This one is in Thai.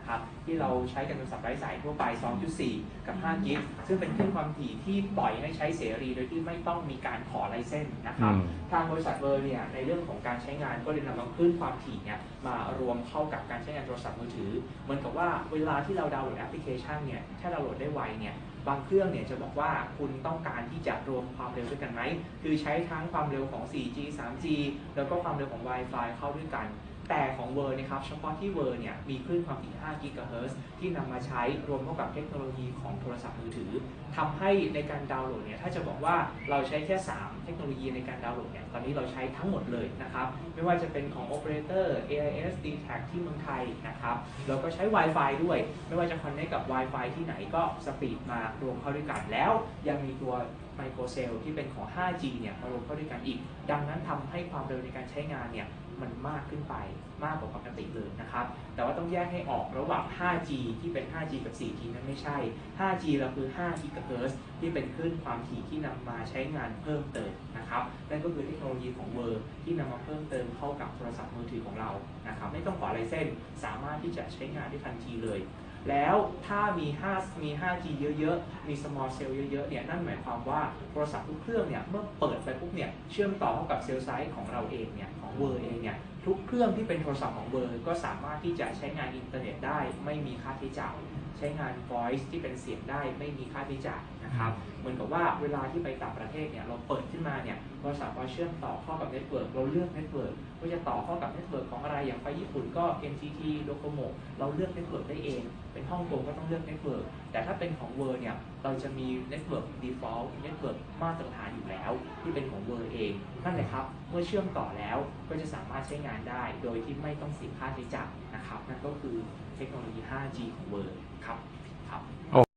นะครับที่เราใช้กับโทรศัพท์ไร้สายทั่วไป 2.4 กับ5 กิกซึ่งเป็นคลื่นความถี่ที่ปล่อยให้ใช้เสรีโดยที่ไม่ต้องมีการขอไลเซนส์นะครับทางบริษัทเวอร์เนี่ยในเรื่องของการใช้งานก็เลยนำเอาคลื่นความถี่เนี่ยมารวมเข้ากับการใช้งานโทรศัพท์มือถือเหมือนกับว่าเวลาที่เราดาวน์โหลดแอปพลิเคชันเนี่ยถ้าดาวน์โหลดได้ไวเนี่ยบางเครื่องเนี่ยจะบอกว่าคุณต้องการที่จะรวมความเร็วด้วยกันไหมคือใช้ทั้งความเร็วของ 4G 3G แล้วก็ความเร็วของ Wi-Fi เข้าด้วยกันแต่ของเวอร์นะครับเฉพาะที่เวอร์เนี่ยมีคลื่นความถี่5 กิกะเฮิรตซ์ที่นำมาใช้รวมเข้ากับเทคโนโลยีของโทรศัพท์มือถือทำให้ในการดาวน์โหลดเนี่ยถ้าจะบอกว่าเราใช้แค่3เทคโนโลยีในการดาวน์โหลดเนี่ยตอนนี้เราใช้ทั้งหมดเลยนะครับไม่ว่าจะเป็นของ Operator AIS D-Tag ที่เมืองไทยนะครับเราก็ใช้ Wi-Fi ด้วยไม่ว่าจะ connect กับ Wi-Fi ที่ไหนก็สปีดมารวมเข้าด้วยกันแล้วยังมีตัวไมโครเซลล์ที่เป็นของ 5G เนี่ยมารวมเข้าด้วยกันอีกดังนั้นทำให้ความเร็วในการใช้งานเนี่ยมันมากขึ้นไปมากกว่าปกติเลยนะครับแต่ว่าต้องแยกให้ออกระหว่าง 5G ที่เป็น 5G กับ 4G นั้นไม่ใช่ 5G เราคือ5 GHz ที่เป็นคลื่นความถี่ที่นำมาใช้งานเพิ่มเติมนะครับนั่นก็คือเทคโนโลยีของเวอร์ที่นำมาเพิ่มเติมเข้ากับโทรศัพท์มือถือของเรานะครับไม่ต้องขอไลเซนส์สามารถที่จะใช้งานได้ทันทีเลยแล้วถ้ามี 5G เยอะๆมี small cell เยอะๆเนี่ยนั่นหมายความว่าโทรศัพท์ทุกเครื่องเนี่ยเมื่อเปิดไปปุ๊บเนี่ยเชื่อมต่อเข้ากับเซลล์ไซต์ของเราเองเนี่ยของเวอร์เองเนี่ยทุกเครื่องที่เป็นโทรศัพท์ของเวอร์ก็สามารถที่จะใช้งานอินเทอร์เน็ตได้ไม่มีค่าใช้จ่ายใช้งาน voice ที่เป็นเสียงได้ไม่มีค่าใช้จ่ายนะครับเหมือนกับว่าเวลาที่ไปต่างประเทศเนี่ยเราเปิดขึ้นมาเนี่ยโทรศัพท์เราเชื่อมต่อเข้ากับเน็ตเวิร์กเราเลือกเน็ตเวิร์กว่าจะต่อเข้ากับเน็ตเวิร์กของอะไรอย่างไปญี่ปุ่นก็ NTT Docomo เราเลือกเน็ตเวิร์กได้เองเป็นฮ่องกงก็ต้องเลือกเน็ตเวิร์กแต่ถ้าเป็นของเวอร์เนี่ยเราจะมีเน็ตเวิร์ก default เน็ตเวิร์กมาตรฐานอยู่แล้วที่เป็นของเวอร์เองนั่นแหละครับเมื่อเชื่อมต่อแล้วก็จะสามารถใช้งานได้โดยที่ไม่ต้องเสียค่าใช้จ่ายนะครับนั่นก็คือเทคโนโลยี 5G ของเวอร์ครับ